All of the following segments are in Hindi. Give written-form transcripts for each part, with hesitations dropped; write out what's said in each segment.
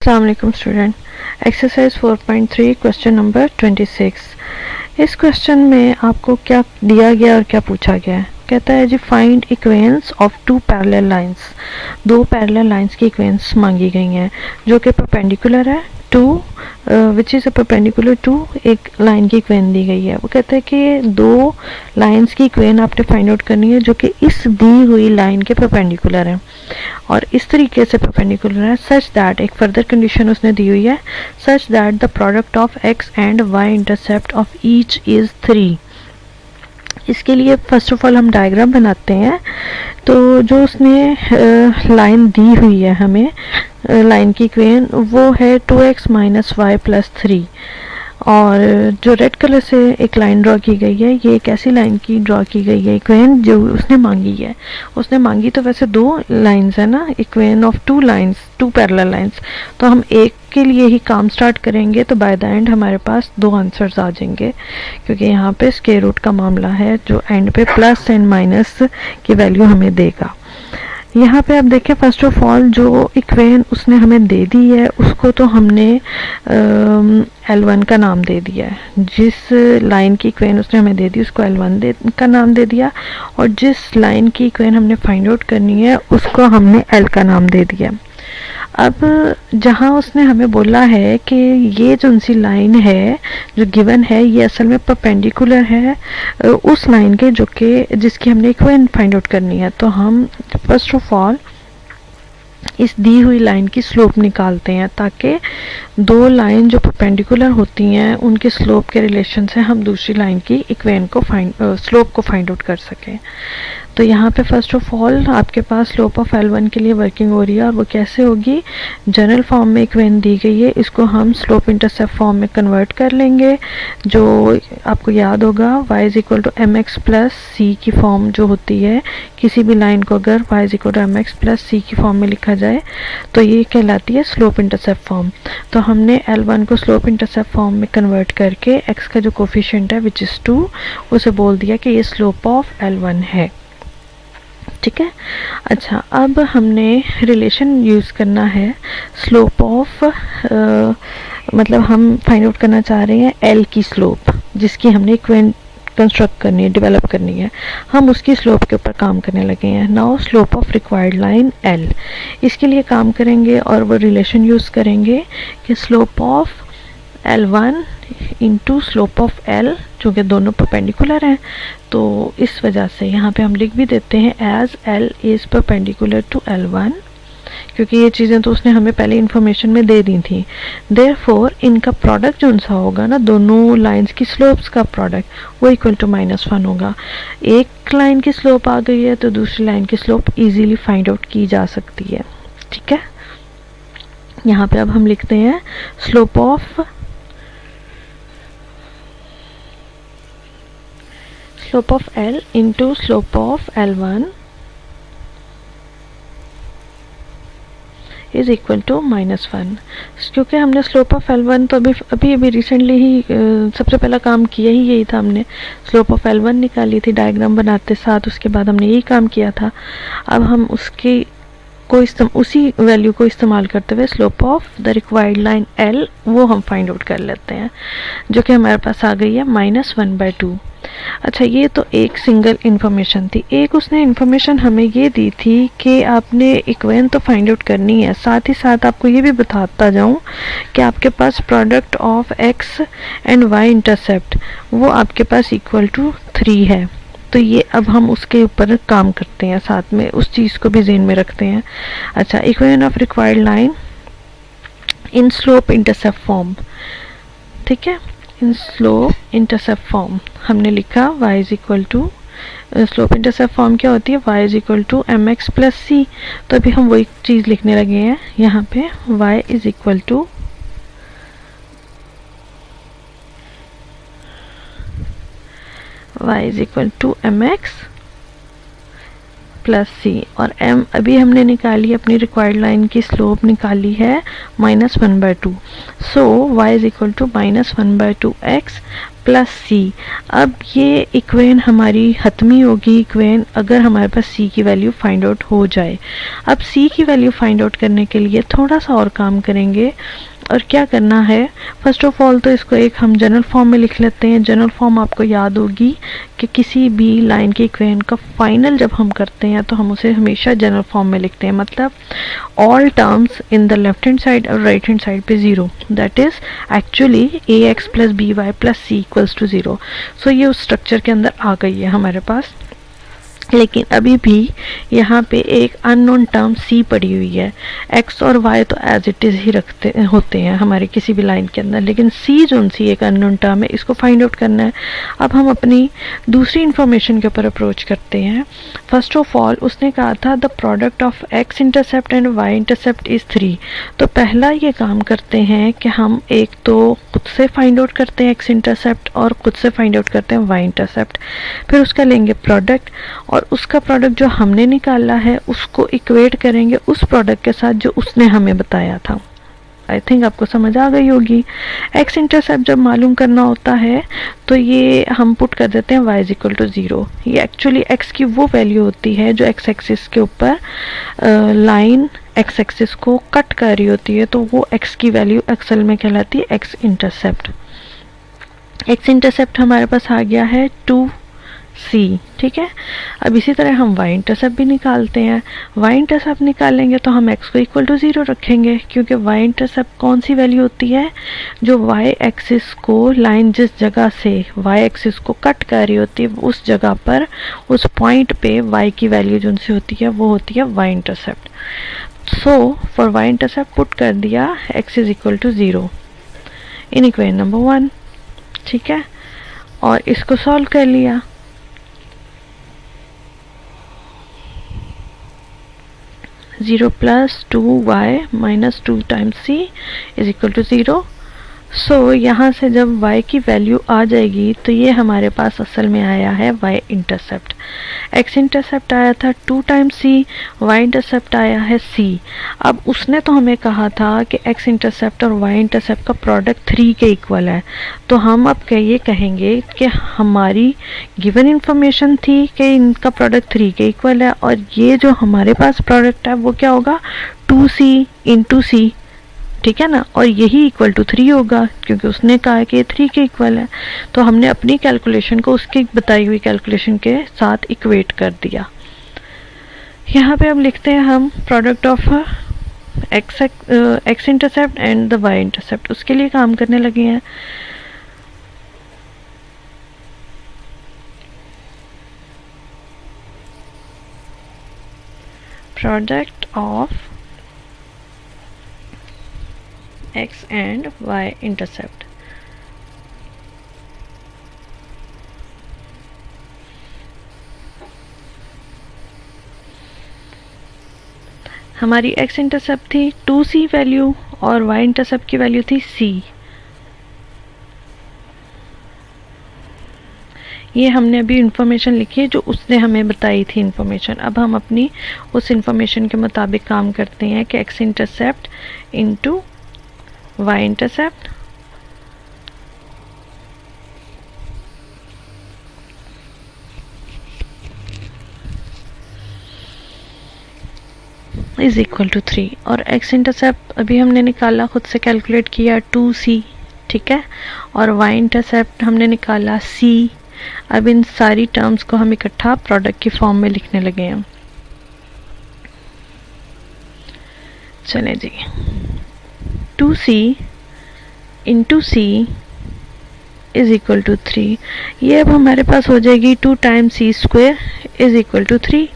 अस्सलाम वालेकुम स्टूडेंट। Exercise 4.3 question number 26। इस क्वेश्चन में आपको क्या दिया गया और क्या पूछा गया है। कहता है जी find equations of two parallel lines. दो पैरेलल लाइंस की इक्वेशंस मांगी गई हैं जो कि परपेंडिकुलर है to which is a perpendicular to एक लाइन की इक्वेशन दी गई है। वो कहता है कि दो लाइंस की इक्वेशन आपने फाइंड आउट करनी है जो कि इस दी हुई लाइन के परपेंडिकुलर है और इस तरीके से परपेंडिकुलर है सच दैट, एक फर्दर कंडीशन उसने दी हुई है, such that the product of x and y intercept of each is 3। इसके लिए फर्स्ट ऑफ ऑल हम डायग्राम बनाते हैं। तो जो उसने लाइन दी हुई है हमें लाइन की इक्वेशन वो है 2x माइनस वाई प्लस 3 और जो रेड कलर से एक लाइन ड्रॉ की गई है ये एक ऐसी लाइन की ड्रॉ की गई है इक्वेशन जो उसने मांगी है। उसने मांगी तो वैसे दो लाइंस है ना, equation of two lines, two parallel lines. तो हम एक के लिए ही काम स्टार्ट करेंगे तो बाय द एंड हमारे पास दो आंसर्स आ जाएंगे क्योंकि यहाँ पे स्क्वायर रूट का मामला है जो एंड पे प्लस एंड माइनस की वैल्यू हमें देगा। यहाँ पे आप देखें फर्स्ट ऑफ ऑल जो इक्वेशन उसने हमें दे दी है उसको तो हमने L1 का नाम दे दिया है। जिस लाइन की इक्वेशन उसने हमें दे दी उसको L1 का नाम दे दिया और जिस लाइन की इक्वेशन हमने फाइंड आउट करनी है उसको हमने L का नाम दे दिया। अब जहाँ उसने हमें बोला है कि ये जो सी लाइन है जो गिवन है ये असल में परपेंडिकुलर है उस लाइन के जो कि जिसकी हमने इक्वेशन फाइंड आउट करनी है। तो हम फर्स्ट ऑफ ऑल इस दी हुई लाइन की स्लोप निकालते हैं ताकि दो लाइन जो परपेंडिकुलर होती हैं उनके स्लोप के रिलेशन से हम दूसरी लाइन की इक्वेशन को स्लोप को फाइंड आउट कर सकें। तो यहाँ पे फर्स्ट ऑफ ऑल आपके पास स्लोप ऑफ L1 के लिए वर्किंग हो रही है और वो कैसे होगी, जनरल फॉर्म में इक्वेशन दी गई है इसको हम स्लोप इंटरसेप्ट फॉर्म में कन्वर्ट कर लेंगे। जो आपको याद होगा y is equal to M X plus C की फॉर्म जो होती है किसी भी लाइन को अगर y is equal to M X plus C की फॉर्म में लिखा जाए तो ये कहलाती है स्लोप इंटरसेप्ट फॉर्म। तो हमने L1 को स्लोप इंटरसेप्ट फॉर्म में कन्वर्ट करके x का जो कोफिशिएंट है विच इज़ 2 उसे बोल दिया कि ये स्लोप ऑफ L1 है। ठीक है। अच्छा, अब हमने रिलेशन यूज़ करना है स्लोप ऑफ मतलब हम फाइंड आउट करना चाह रहे हैं L की स्लोप जिसकी हमने इक्वेशन कंस्ट्रक्ट करनी है, डेवलप करनी है। हम उसकी स्लोप के ऊपर काम करने लगे हैं। Now slope of required line L, इसके लिए काम करेंगे और वो रिलेशन यूज़ करेंगे कि slope of L1 into slope of L चूँकि दोनों परपेंडिकुलर हैं तो इस वजह से यहाँ पे हम लिख भी देते हैं as L is perpendicular to L1 क्योंकि ये चीज़ें तो उसने हमें पहले इन्फॉर्मेशन में दे दी थी। देयरफॉर इनका प्रोडक्ट जो सा होगा ना दोनों लाइंस की स्लोप्स का प्रोडक्ट वो इक्वल टू -1 होगा। एक लाइन की स्लोप आ गई है तो दूसरी लाइन की स्लोप इजीली फाइंड आउट की जा सकती है। ठीक है, यहाँ पे अब हम लिखते हैं slope of L into slope of L1 is equal to -1। क्योंकि हमने स्लोप ऑफ L1 तो अभी रिसेंटली ही सबसे पहला काम किया ही यही था, हमने स्लोप ऑफ L1 निकाली थी डायग्राम बनाते साथ, उसके बाद हमने यही काम किया था। अब हम उसकी उसी वैल्यू को इस्तेमाल करते हुए slope of the required line L वो हम फाइंड आउट कर लेते हैं जो कि हमारे पास आ गई है -1/2। अच्छा, ये तो एक सिंगल इन्फॉर्मेशन थी। एक उसने इन्फॉर्मेशन हमें ये दी थी कि आपने इक्वेशन तो फाइंड आउट करनी है, साथ ही साथ आपको ये भी बताता जाऊं कि आपके पास product of x and y intercept वो आपके पास इक्वल टू 3 है। तो ये अब हम उसके ऊपर काम करते हैं, साथ में उस चीज़ को भी ज़हन में रखते हैं। अच्छा, equation of required line in slope intercept form. ठीक है, इन स्लोप इंटरसेप्ट फॉर्म हमने लिखा y is equal to slope intercept form क्या होती है, y is equal to M X plus C. तो अभी हम वही चीज़ लिखने लगे हैं यहाँ पे y is equal to y is equal to M X plus C और m अभी हमने निकाली अपनी रिक्वायर्ड लाइन की स्लोप निकाली है -1/2। So y is equal to -1/2 x plus C. अब ये इक्वेशन हमारी हतमी होगी इक्वेशन अगर हमारे पास सी की वैल्यू फाइंड आउट हो जाए। अब सी की वैल्यू फाइंड आउट करने के लिए थोड़ा सा और काम करेंगे, और क्या करना है, फर्स्ट ऑफ ऑल तो इसको एक हम जनरल फॉर्म में लिख लेते हैं। जनरल फॉर्म आपको याद होगी कि किसी भी लाइन के इक्वेशन का फाइनल जब हम करते हैं तो हम उसे हमेशा जनरल फॉर्म में लिखते हैं, मतलब all terms in the left hand side और राइट हैंड साइड पे zero, that is actually A X plus B Y plus C equals to zero. So ये उस स्ट्रक्चर के अंदर आ गई है हमारे पास। लेकिन अभी भी यहाँ पे एक अननोन टर्म सी पड़ी हुई है। एक्स और वाई तो एज इट इज़ ही रखते होते हैं हमारे किसी भी लाइन के अंदर, लेकिन सी जो सी एक अननोन टर्म है, इसको फाइंड आउट करना है। अब हम अपनी दूसरी इंफॉर्मेशन के ऊपर अप्रोच करते हैं। फर्स्ट ऑफ ऑल उसने कहा था the product of x intercept and y intercept is 3। तो पहला ये काम करते हैं कि हम एक तो खुद से फाइंड आउट करते हैं एक्स इंटरसेप्ट और खुद से फाइंड आउट करते हैं वाई इंटरसेप्ट, फिर उसका लेंगे प्रोडक्ट और उसका प्रोडक्ट जो हमने निकाला है उसको इक्वेट करेंगे उस प्रोडक्ट के साथ जो उसने हमें बताया था। आई थिंक आपको समझ आ गई होगी। एक्स इंटरसेप्ट जब मालूम करना होता है तो ये हम पुट कर देते हैं y इज इक्वल टू 0। ये एक्चुअली x की वो वैल्यू होती है जो x एक्सिस के ऊपर लाइन x एक्सिस को कट कर रही होती है, तो वो x की वैल्यू असल में कहलाती है x इंटरसेप्ट। x इंटरसेप्ट हमारे पास आ गया है 2c, ठीक है। अब इसी तरह हम y इंटरसेप्ट भी निकालते हैं। y इंटरसेप्ट निकालेंगे तो हम x को इक्वल टू 0 रखेंगे, क्योंकि y इंटरसेप्ट कौन सी वैल्यू होती है, जो y एक्सिस को लाइन जिस जगह से y एक्सिस को कट कर रही होती है उस जगह पर उस पॉइंट पे y की वैल्यू जो सी होती है वो होती है y intercept. So for y intercept put कर दिया x is equal to 0 in equation number 1, ठीक है, और इसको सॉल्व कर लिया। Zero plus 2y minus 2 times c is equal to 0। So यहाँ से जब y की वैल्यू आ जाएगी तो ये हमारे पास असल में आया है y इंटरसेप्ट। x इंटरसेप्ट आया था 2 टाइम्स c, y इंटरसेप्ट आया है c। अब उसने तो हमें कहा था कि x इंटरसेप्ट और y इंटरसेप्ट का प्रोडक्ट 3 के इक्वल है, तो हम अब ये कहेंगे कि हमारी गिवन इंफॉर्मेशन थी कि इनका प्रोडक्ट 3 के इक्वल है, और ये जो हमारे पास प्रोडक्ट है वो क्या होगा 2c इंटू c, ठीक है ना, और यही इक्वल टू 3 होगा क्योंकि उसने कहा कि 3 के इक्वल है। तो हमने अपनी कैलकुलेशन को उसकी बताई हुई कैलकुलेशन के साथ इक्वेट कर दिया। यहाँ पे अब लिखते हैं हम product of x intercept and the y intercept, उसके लिए काम करने लगे हैं। Product of x and y intercept। हमारी x इंटरसेप्ट थी 2c वैल्यू और y इंटरसेप्ट की वैल्यू थी c। ये हमने अभी इंफॉर्मेशन लिखी है जो उसने हमें बताई थी इंफॉर्मेशन। अब हम अपनी उस इंफॉर्मेशन के मुताबिक काम करते हैं कि x intercept into y intercept is equal to 3, और x इंटरसेप्ट अभी हमने निकाला, खुद से कैलकुलेट किया 2c, ठीक है, और y इंटरसेप्ट हमने निकाला c। अब इन सारी टर्म्स को हम इकट्ठा प्रोडक्ट की फॉर्म में लिखने लगे हैं। चले जी, 2c into c is equal to 3। ये अब हमारे पास हो जाएगी 2 times c square is equal to 3।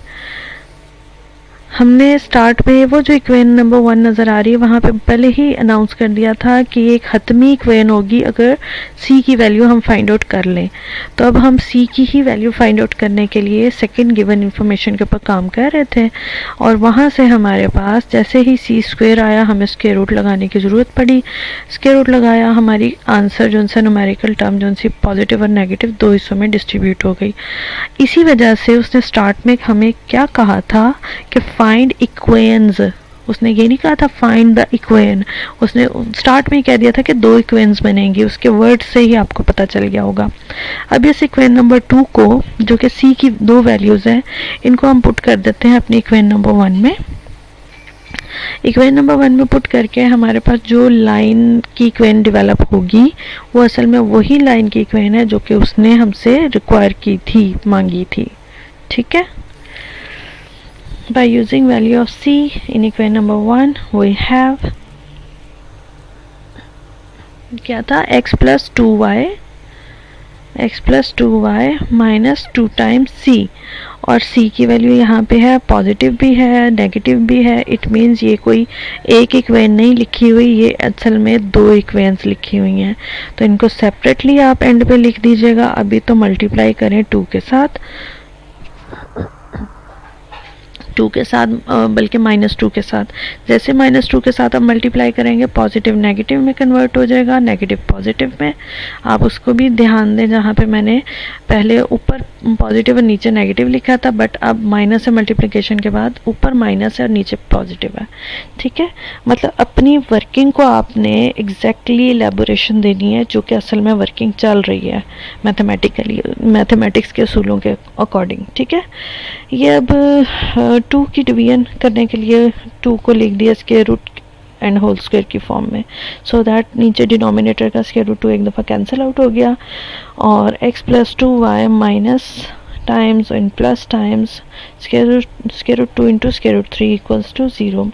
हमने स्टार्ट में वो जो इक्वेशन नंबर 1 नज़र आ रही है वहाँ पे पहले ही अनाउंस कर दिया था कि एक हतमी इक्वेशन होगी अगर c की वैल्यू हम फाइंड आउट कर लें। तो अब हम c की ही वैल्यू फाइंड आउट करने के लिए सेकंड गिवन इंफॉर्मेशन के ऊपर काम कर रहे थे, और वहाँ से हमारे पास जैसे ही c स्क्वायर आया हमें स्क्वायर रूट लगाने की ज़रूरत पड़ी। स्क्वायर रूट लगाया, हमारी आंसर जो सा न्यूमेरिकल टर्म जो सी पॉजिटिव और नेगेटिव 2 हिस्सों में डिस्ट्रीब्यूट हो गई। इसी वजह से उसने स्टार्ट में हमें क्या कहा था कि फाइंड इक्वेशंस उसने ये नहीं कहा था फाइंड द इक्वेन, उसने स्टार्ट में ही कह दिया था कि 2 इक्वेन्स बनेंगी, उसके वर्ड से ही आपको पता चल गया होगा। अब इस इक्वेन नंबर 2 को, जो कि सी की 2 वैल्यूज़ हैं, इनको हम पुट कर देते हैं अपनी इक्वेन नंबर 1 में। इक्वेन नंबर 1 में पुट करके हमारे पास जो लाइन की इक्वेन डेवलप होगी वो असल में वही लाइन की इक्वेन है जो कि उसने हमसे रिक्वायर की थी, मांगी थी। ठीक है, by using value of c in equation number 1 we have क्या था, x plus 2y minus 2 times c, और c की वैल्यू यहाँ पे है, पॉजिटिव भी है नेगेटिव भी है। इट मीन्स ये कोई एक इक्वेन नहीं लिखी हुई, ये असल में 2 इक्वेन्स लिखी हुई हैं। तो इनको सेपरेटली आप एंड पे लिख दीजिएगा। अभी तो मल्टीप्लाई करें 2 के साथ, 2 के साथ बल्कि -2 के साथ। जैसे -2 के साथ आप मल्टीप्लाई करेंगे पॉजिटिव नेगेटिव में कन्वर्ट हो जाएगा, नेगेटिव पॉजिटिव में। आप उसको भी ध्यान दें, जहाँ पे मैंने पहले ऊपर पॉजिटिव और नीचे नेगेटिव लिखा था, बट अब माइनस से मल्टीप्लिकेशन के बाद ऊपर माइनस है और नीचे पॉजिटिव है। ठीक है, मतलब अपनी वर्किंग को आपने एग्जैक्टली एलेबोरेशन देनी है जो कि असल में वर्किंग चल रही है मैथमेटिक्स के असूलों के अकॉर्डिंग। ठीक है, ये अब 2 की डिवीजन करने के लिए 2 को लिख दिया square root and whole square की फॉर्म में, सो दैट नीचे डिनोमिनेटर का स्क्वायर रूट 2 एक दफ़ा कैंसिल आउट हो गया, और x plus 2y minus times in plus times square root 2 into square root 3 equals to 0।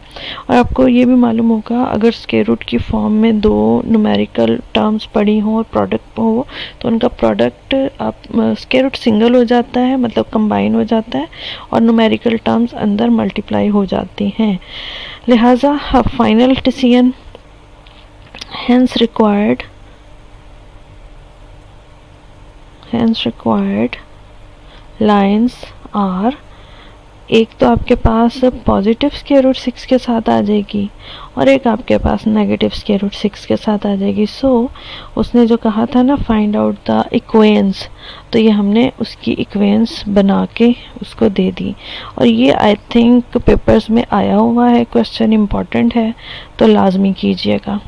और आपको ये भी मालूम होगा, अगर स्क्वायर रूट की फॉर्म में 2 न्यूमेरिकल टर्म्स पड़ी हों और प्रोडक्ट हो तो उनका प्रोडक्ट आप स्क्वायर रूट सिंगल हो जाता है, मतलब कंबाइन हो जाता है, और न्यूमेरिकल टर्म्स अंदर मल्टीप्लाई हो जाती हैं। लिहाजा final decision hence required lines are, एक तो आपके पास पॉजिटिव स्क्वायर रूट 6 के साथ आ जाएगी और एक आपके पास नेगेटिव स्क्वायर रूट 6 के साथ आ जाएगी। सो उसने जो कहा था ना फाइंड आउट द इक्वेन्स, तो ये हमने उसकी इक्वेन्स बना के उसको दे दी। और ये आई थिंक पेपर्स में आया हुआ है, क्वेश्चन इम्पॉर्टेंट है तो लाजमी कीजिएगा।